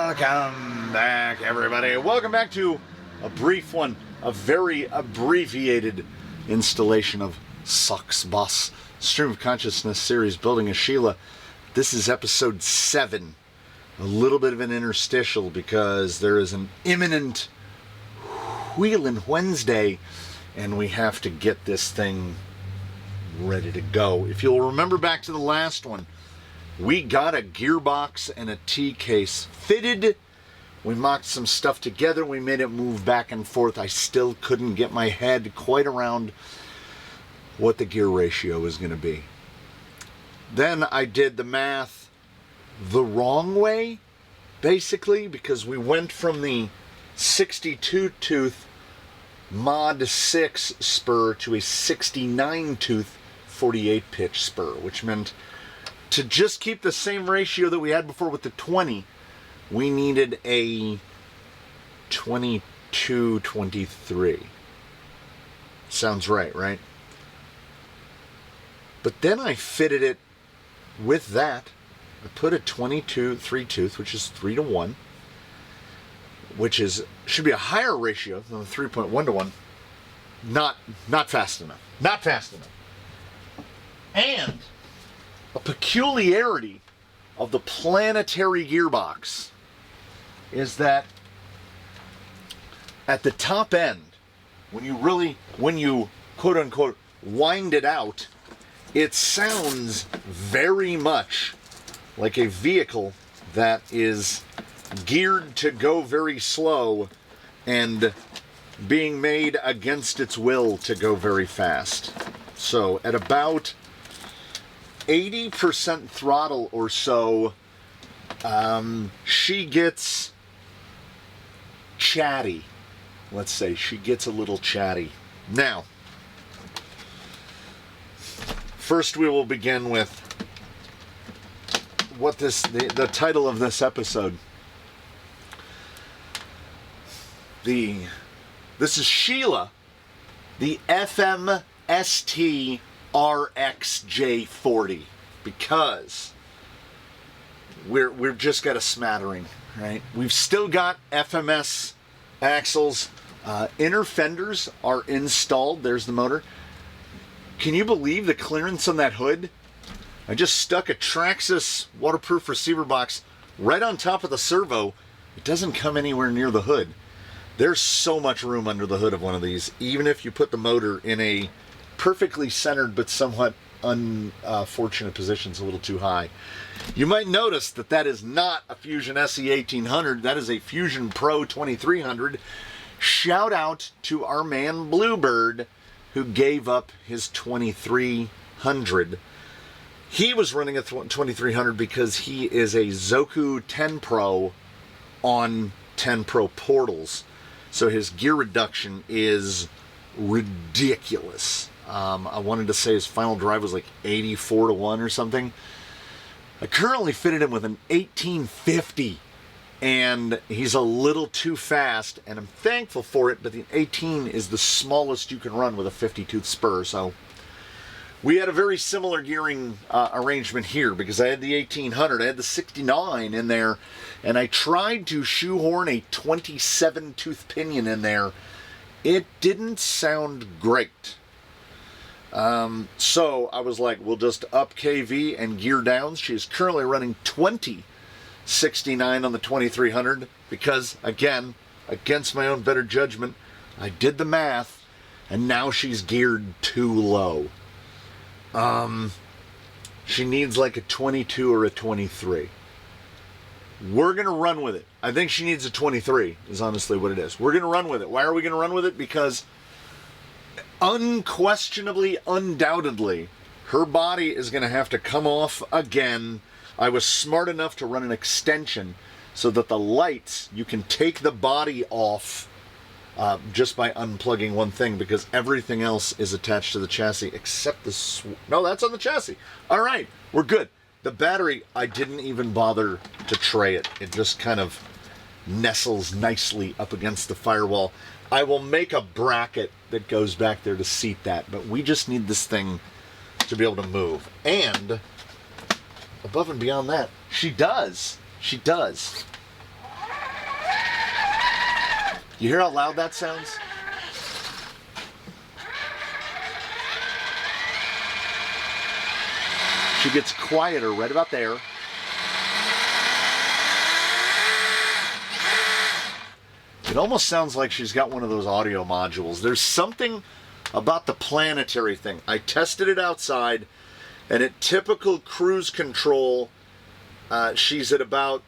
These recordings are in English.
Welcome back, everybody. Welcome back to a brief one, a very abbreviated installation of Sucks Boss Stream of Consciousness series, Building a Sheila. This is episode 7. A little bit of an interstitial because there is an imminent Wheelin' Wednesday and we have to get this thing ready to go. If you'll remember back to the last one, we got a gearbox and a T-case fitted. We mocked some stuff together. We made it move back and forth. I still couldn't get my head quite around what the gear ratio was going to be. Then I did the math the wrong way, basically, because we went from the 62 tooth Mod 6 spur to a 69 tooth 48 pitch spur, which meant to just keep the same ratio that we had before with the 20, we needed a 22-23. Sounds right? But then I fitted it with that. I put a 22 3/2, which is 3-to-1, which should be a higher ratio than the 3.1 to 1. Not fast enough. Not fast enough. And a peculiarity of the planetary gearbox is that at the top end, when you quote unquote wind it out, it sounds very much like a vehicle that is geared to go very slow and being made against its will to go very fast. So at about 80% throttle or so, she gets chatty. Let's say she gets a little chatty. Now, first we will begin with what the title of this episode. This is Sheila, the FMSTRXJ40, because we've just got a smattering, right? We've still got FMS axles. Inner fenders are installed. There's the motor. Can you believe the clearance on that hood? I just stuck a Traxxas waterproof receiver box right on top of the servo. It doesn't come anywhere near the hood. There's so much room under the hood of one of these, even if you put the motor in a perfectly centered but somewhat unfortunate positions, a little too high. You might notice that is not a Fusion SE 1800, that is a Fusion Pro 2300. Shout out to our man Bluebird, who gave up his 2300. He was running a 2300 because he is a Zoku 10 Pro on 10 Pro portals. So his gear reduction is ridiculous. I wanted to say his final drive was like 84-to-1 or something. I currently fitted him with an 1850, and he's a little too fast, and I'm thankful for it, but the 18 is the smallest you can run with a 50-tooth spur, so we had a very similar gearing arrangement here, because I had the 1800, I had the 69 in there, and I tried to shoehorn a 27-tooth pinion in there. It didn't sound great. So I was like, we'll just up KV and gear down. She is currently running 2069 on the 2300 because, again, against my own better judgment, I did the math, and now she's geared too low. She needs like a 22 or a 23. We're going to run with it. I think she needs a 23 is honestly what it is. We're going to run with it. Why are we going to run with it? Because unquestionably, undoubtedly, her body is going to have to come off again. I was smart enough to run an extension so that the lights, you can take the body off just by unplugging one thing, because everything else is attached to the chassis except the no, that's on the chassis. All right, we're good. The battery, I didn't even bother to tray it. It just kind of nestles nicely up against the firewall. I will make a bracket that goes back there to seat that, but we just need this thing to be able to move. And above and beyond that, she does You hear how loud that sounds? She gets quieter right about there. It almost sounds like she's got one of those audio modules. There's something about the planetary thing. I tested it outside, and at typical cruise control, she's at about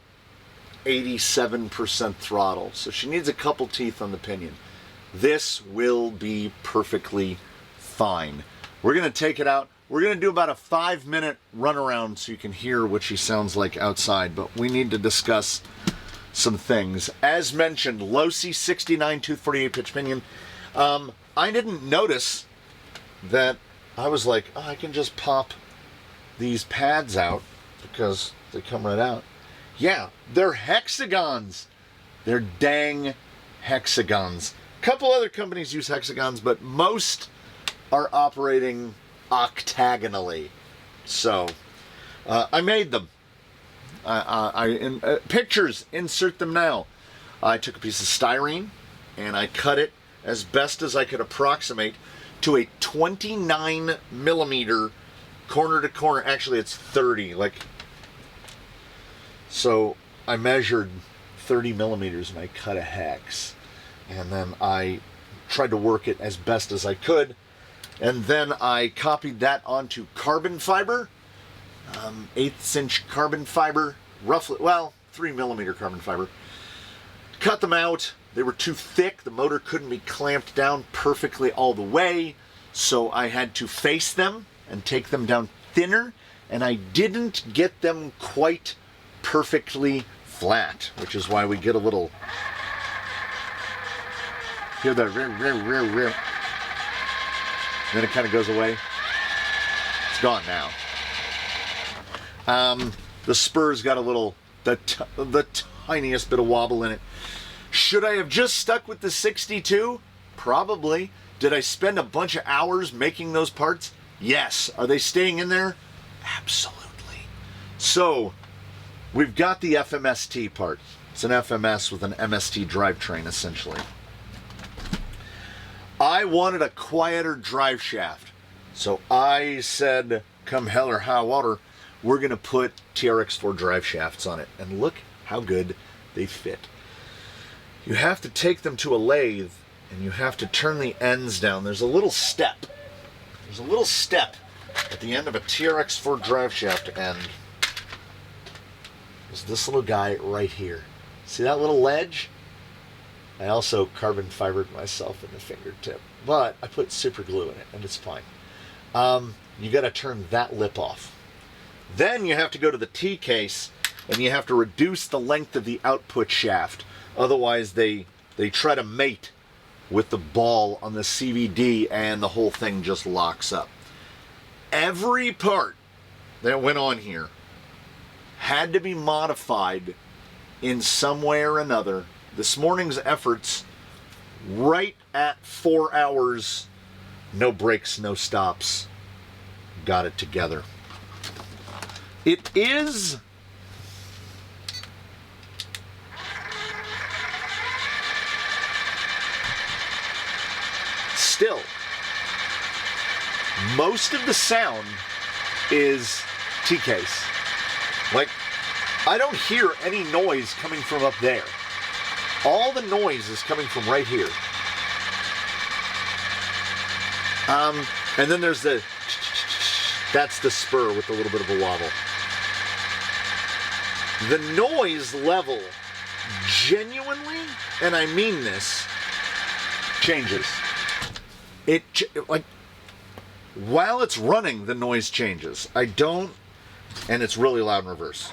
87% throttle. So she needs a couple teeth on the pinion. This will be perfectly fine. We're going to take it out. We're going to do about a 5-minute run around so you can hear what she sounds like outside, but we need to discuss some things. As mentioned, Losi 69 tooth 48 pitch pinion. I didn't notice that. I was like, oh, I can just pop these pads out because they come right out. Yeah, they're hexagons. They're dang hexagons. A couple other companies use hexagons, but most are operating octagonally. So, I made them. Pictures, insert them now. I took a piece of styrene and I cut it as best as I could approximate to a 29 millimeter corner to corner. Actually, it's 30. So I measured 30 millimeters and I cut a hex. And then I tried to work it as best as I could. And then I copied that onto carbon fiber. 1/8 inch carbon fiber, roughly, well, 3 millimeter carbon fiber. Cut them out. They were too thick. The motor couldn't be clamped down perfectly all the way. So I had to face them and take them down thinner. And I didn't get them quite perfectly flat, which is why we get a little, hear the rear. Then it kind of goes away. It's gone now. The spur's got a little, the tiniest bit of wobble in it. Should I have just stuck with the 62? Probably. Did I spend a bunch of hours making those parts? Yes. Are they staying in there? Absolutely. So, we've got the FMST part. It's an FMS with an MST drivetrain, essentially. I wanted a quieter drive shaft. So I said, come hell or high water, we're going to put TRX4 drive shafts on it. And look how good they fit. You have to take them to a lathe and you have to turn the ends down. There's a little step. There's a little step at the end of a TRX4 drive shaft end. There's this little guy right here. See that little ledge? I also carbon fibered myself in the fingertip, but I put super glue in it and it's fine. You got to turn that lip off. Then you have to go to the T-case and you have to reduce the length of the output shaft. Otherwise they try to mate with the ball on the CVD and the whole thing just locks up. Every part that went on here had to be modified in some way or another. This morning's efforts, right at 4 hours, no breaks, no stops, got it together. It is still, most of the sound is T-case. Like, I don't hear any noise coming from up there. All the noise is coming from right here. And then there's that's the spur with a little bit of a wobble. The noise level genuinely, and I mean this, changes. Like, while it's running, the noise changes. And it's really loud in reverse.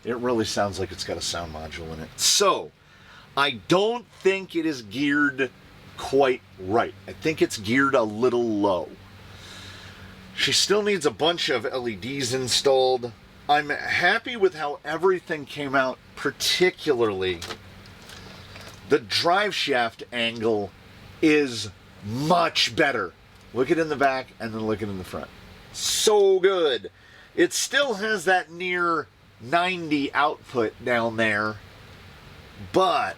It really sounds like it's got a sound module in it. So, I don't think it is geared quite right. I think it's geared a little low. She still needs a bunch of LEDs installed. I'm happy with how everything came out, particularly the drive shaft angle is much better. Look it in the back and then look it in the front. So good. It still has that near 90 output down there, but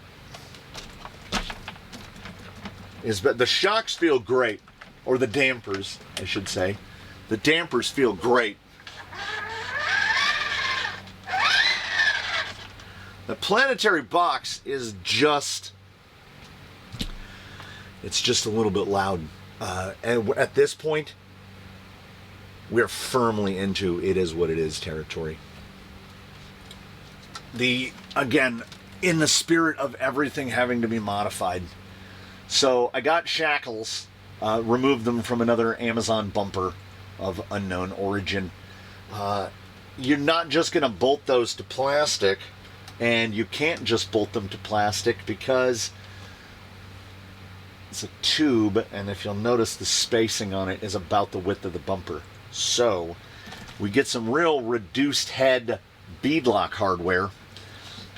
the shocks feel great, or the dampers, I should say. The dampers feel great. The planetary box is just, it's just a little bit loud. And at this point, we're firmly into it is what it is territory. Again, in the spirit of everything having to be modified. So I got shackles, removed them from another Amazon bumper of unknown origin. You're not just going to bolt those to plastic, and you can't just bolt them to plastic because it's a tube, and if you'll notice, the spacing on it is about the width of the bumper. So we get some real reduced head beadlock hardware.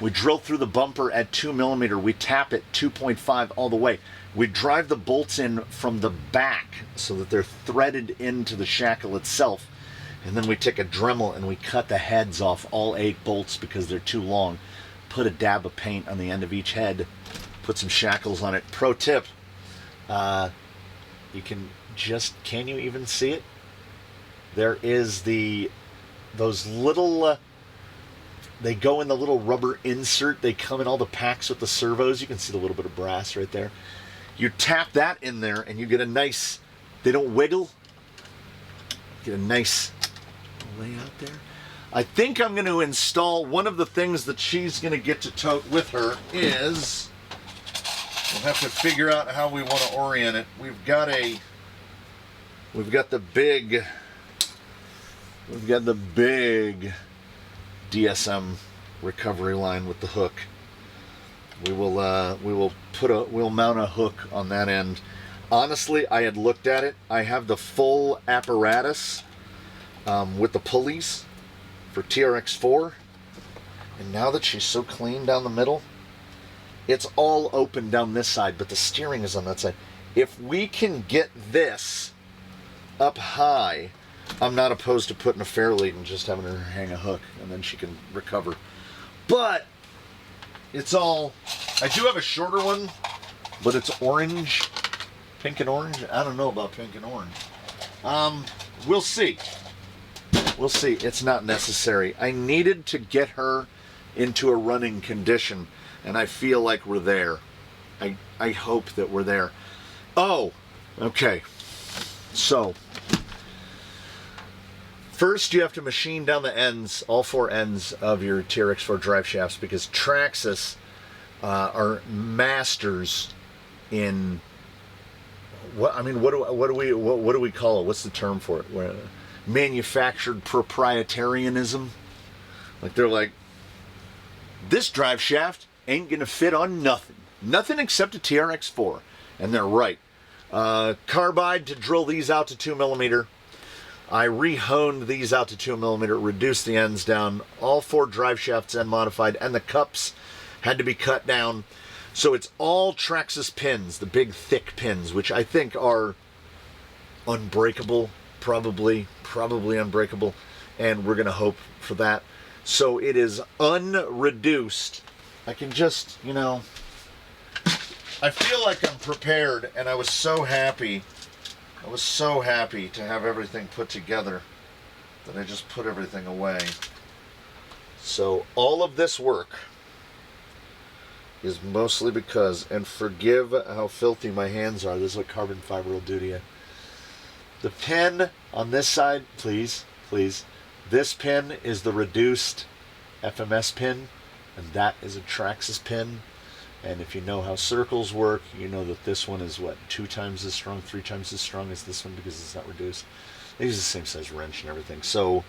We drill through the bumper at 2mm. We tap it 2.5 all the way. We drive the bolts in from the back so that they're threaded into the shackle itself. And then we take a Dremel and we cut the heads off all 8 bolts because they're too long. Put a dab of paint on the end of each head. Put some shackles on it. Pro tip. You can you even see it? There is those little, they go in the little rubber insert. They come in all the packs with the servos. You can see the little bit of brass right there. You tap that in there and you get a nice, they don't wiggle. Get a nice layout there. I think I'm going to install one of the things that she's going to get to tote with her is, we'll have to figure out how we want to orient it. We've got the big DSM recovery line with the hook. We'll mount a hook on that end. Honestly, I had looked at it. I have the full apparatus with the pulleys for TRX4, and now that she's so clean down the middle, it's all open down this side, but the steering is on that side. If we can get this up high, I'm not opposed to putting a fairlead and just having her hang a hook, and then she can recover. But it's all, I do have a shorter one, but it's orange, pink and orange. I don't know about pink and orange. We'll see. We'll see. It's not necessary. I needed to get her into a running condition, and I feel like we're there. I hope that we're there. Oh, okay. So, first you have to machine down the ends, all 4 ends of your TRX4 drive shafts, because Traxxas are masters in what do we call it? What's the term for it? Manufactured proprietarianism. Like, they're like, this drive shaft ain't gonna fit on nothing except a TRX4, and they're right. Carbide to drill these out to 2mm. I re-honed these out to 2mm, reduced the ends down. All 4 drive shafts end modified, and the cups had to be cut down. So it's all Traxxas pins, the big thick pins, which I think are unbreakable, probably unbreakable, and we're gonna hope for that. So it is unreduced. I can just, I feel like I'm prepared, and I was so happy to have everything put together that I just put everything away. So all of this work is mostly because, and forgive how filthy my hands are, this is what carbon fiber will do to you. The pin on this side, please, this pin is the reduced FMS pin, and that is a Traxxas pin. And if you know how circles work, you know that this one is, 2 times as strong, 3 times as strong as this one because it's not reduced. They use the same size wrench and everything. So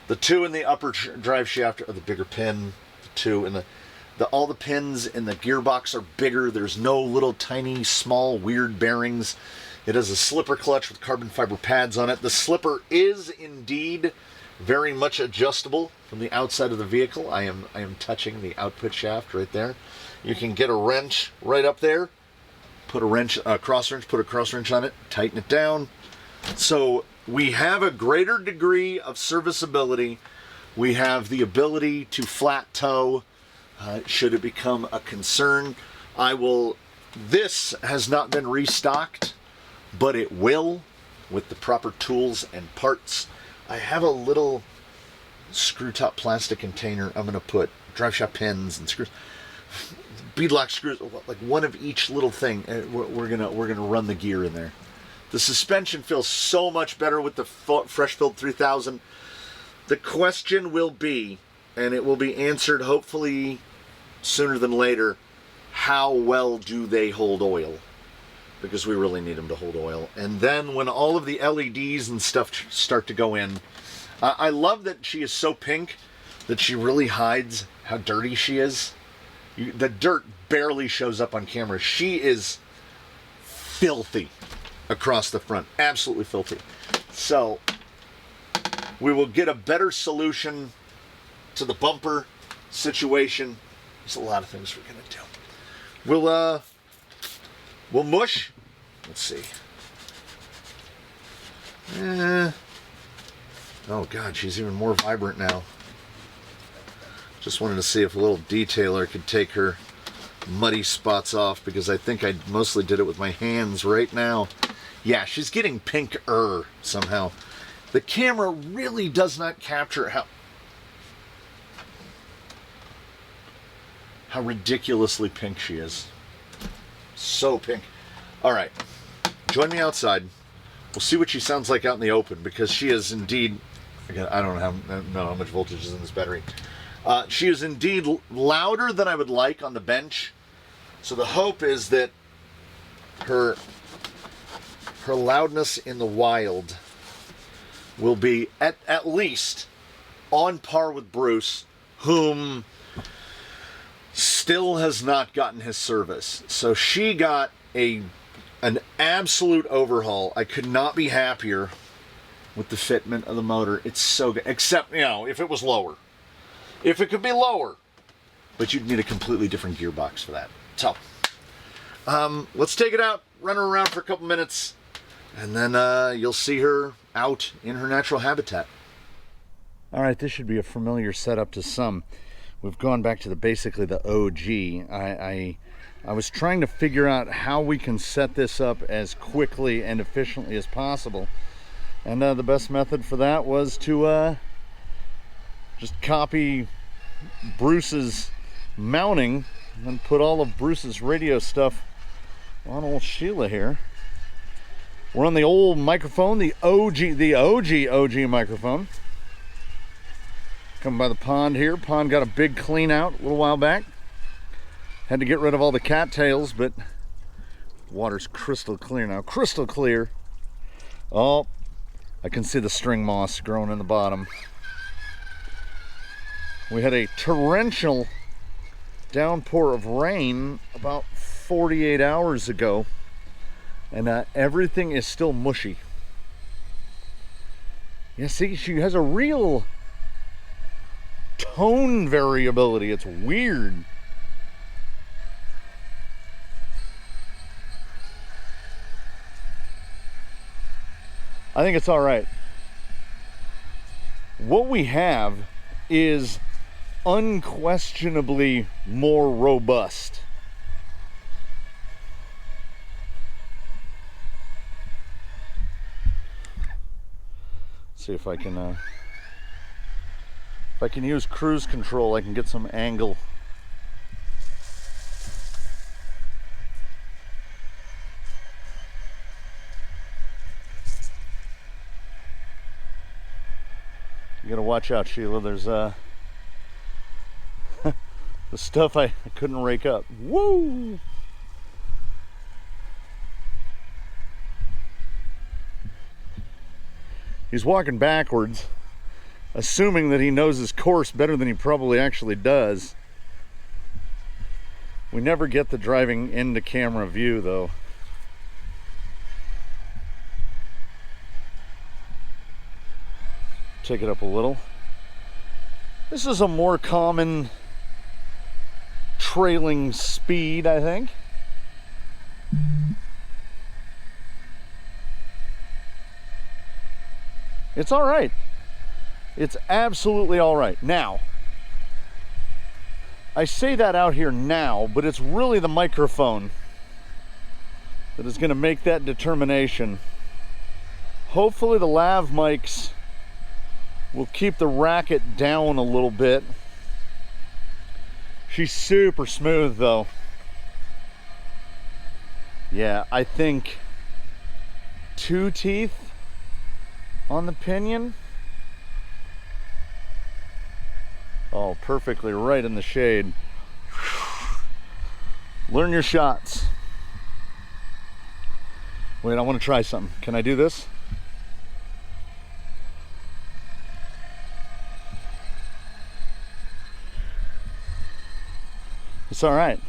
the 2 in the upper drive shaft are the bigger pin. The 2 in all the pins in the gearbox are bigger. There's no little tiny, small, weird bearings. It has a slipper clutch with carbon fiber pads on it. The slipper is indeed very much adjustable from the outside of the vehicle. I am touching the output shaft right there. You can get a wrench right up there. Put a cross wrench on it, tighten it down. So we have a greater degree of serviceability. We have the ability to flat tow should it become a concern. This has not been restocked, but it will with the proper tools and parts. I have a little screw top plastic container. I'm going to put drive shaft pins and screws, beadlock screws, like one of each little thing. We're gonna run the gear in there. The suspension feels so much better with the fresh filled 3000. The question will be, and it will be answered hopefully sooner than later, how well do they hold oil? Because we really need them to hold oil. And then when all of the LEDs and stuff start to go in, I love that she is so pink that she really hides how dirty she is. The dirt barely shows up on camera. She is filthy across the front. Absolutely filthy. So we will get a better solution to the bumper situation. There's a lot of things we're going to do. We'll mush. Let's see. Oh God, she's even more vibrant now. Just wanted to see if a little detailer could take her muddy spots off, because I think I mostly did it with my hands right now. Yeah, she's getting pinker somehow. The camera really does not capture how ridiculously pink she is. So pink. All right, join me outside. We'll see what she sounds like out in the open, because she is indeed, again, I don't know how much voltage is in this battery. She is indeed louder than I would like on the bench. So the hope is that her loudness in the wild will be at least on par with Bruce, whom still has not gotten his service. So she got an absolute overhaul. I could not be happier with the fitment of the motor. It's so good, except, if it was lower. If it could be lower, but you'd need a completely different gearbox for that. So, let's take it out, run her around for a couple minutes, and then you'll see her out in her natural habitat. All right, this should be a familiar setup to some. We've gone back to basically the OG. I was trying to figure out how we can set this up as quickly and efficiently as possible, and the best method for that was to just copy Bruce's mounting and put all of Bruce's radio stuff on old Sheila here. We're on the old microphone, the OG microphone. Coming by the pond here. Pond got a big clean out a little while back. Had to get rid of all the cattails, but water's crystal clear now. Crystal clear. Oh, I can see the string moss growing in the bottom. We had a torrential downpour of rain about 48 hours ago, and everything is still mushy. Yeah, see, she has a real tone variability. It's weird. I think it's all right. What we have is unquestionably more robust. See if I can use cruise control, I can get some angle. You gotta watch out, Sheila. There's the stuff I couldn't rake up. Woo! He's walking backwards, assuming that he knows his course better than he probably actually does. We never get the driving into camera view, though. Take it up a little. This is a more common trailing speed, I think. It's all right. It's absolutely all right. Now, I say that out here now, but it's really the microphone that is going to make that determination. Hopefully the lav mics will keep the racket down a little bit. She's super smooth though. Yeah, I think 2 teeth on the pinion. Oh, perfectly right in the shade. Learn your shots. Wait, I want to try something. Can I do this? It's all right.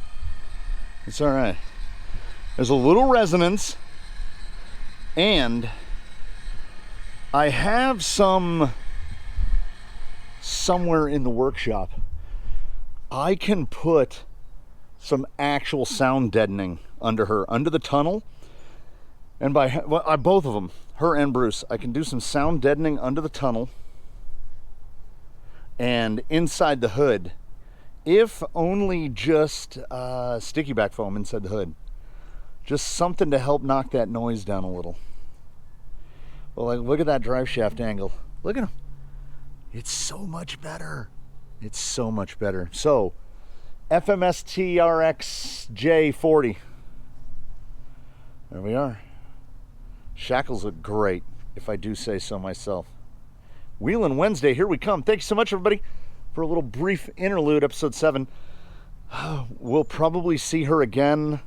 It's all right. There's a little resonance, and I have some somewhere in the workshop. I can put some actual sound deadening under her, under the tunnel, and by both of them, her and Bruce. I can do some sound deadening under the tunnel and inside the hood, if only just sticky back foam inside the hood. Just something to help knock that noise down a little. Well, like, look at that drive shaft angle. Look at him. It's so much better. It's so much better. So, FMSTRXJ40. There we are. Shackles look great, if I do say so myself. Wheelin' Wednesday, here we come. Thanks so much, everybody, for a little brief interlude, episode 7. We'll probably see her again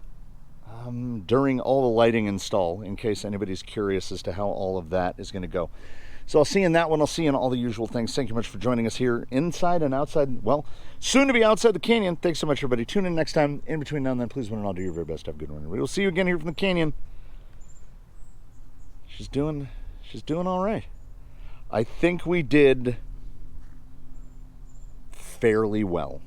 during all the lighting install, in case anybody's curious as to how all of that is going to go. So I'll see you in that one. I'll see you in all the usual things. Thank you much for joining us here inside and outside, well, soon to be outside the canyon. Thanks so much, everybody. Tune in next time. In between now and then, please, one and all, do your very best. Have a good one, everybody. We'll see you again here from the canyon. She's doing all right. I think we did fairly well.